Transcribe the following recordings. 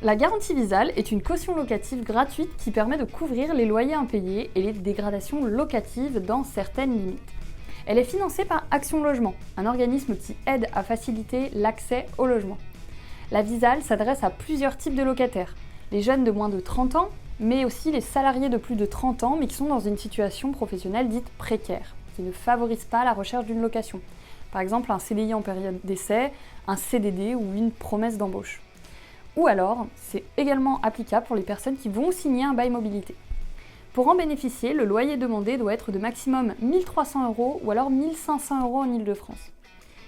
La garantie Visale est une caution locative gratuite qui permet de couvrir les loyers impayés et les dégradations locatives dans certaines limites. Elle est financée par Action Logement, un organisme qui aide à faciliter l'accès au logement. La Visale s'adresse à plusieurs types de locataires, les jeunes de moins de 30 ans, mais aussi les salariés de plus de 30 ans mais qui sont dans une situation professionnelle dite précaire, qui ne favorise pas la recherche d'une location. Par exemple un CDI en période d'essai, un CDD ou une promesse d'embauche. Ou alors, c'est également applicable pour les personnes qui vont signer un bail mobilité. Pour en bénéficier, le loyer demandé doit être de maximum 1 300 € ou alors 1 500 € en Ile-de-France.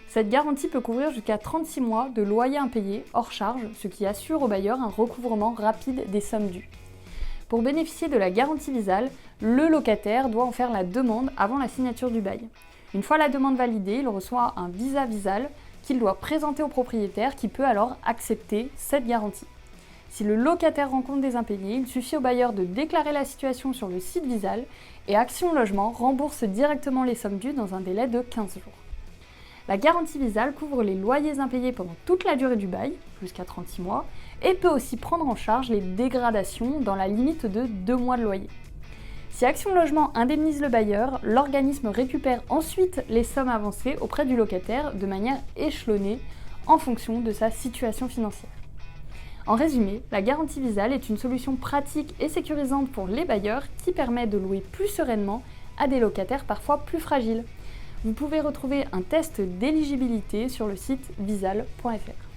Cette garantie peut couvrir jusqu'à 36 mois de loyer impayé hors charge, ce qui assure au bailleur un recouvrement rapide des sommes dues. Pour bénéficier de la garantie Visale, le locataire doit en faire la demande avant la signature du bail. Une fois la demande validée, il reçoit un visa Visale qu'il doit présenter au propriétaire qui peut alors accepter cette garantie. Si le locataire rencontre des impayés, il suffit au bailleur de déclarer la situation sur le site Visale et Action Logement rembourse directement les sommes dues dans un délai de 15 jours. La garantie Visale couvre les loyers impayés pendant toute la durée du bail, jusqu'à 36 mois, et peut aussi prendre en charge les dégradations dans la limite de 2 mois de loyer. Si Action Logement indemnise le bailleur, l'organisme récupère ensuite les sommes avancées auprès du locataire de manière échelonnée en fonction de sa situation financière. En résumé, la garantie Visale est une solution pratique et sécurisante pour les bailleurs qui permet de louer plus sereinement à des locataires parfois plus fragiles. Vous pouvez retrouver un test d'éligibilité sur le site visale.fr.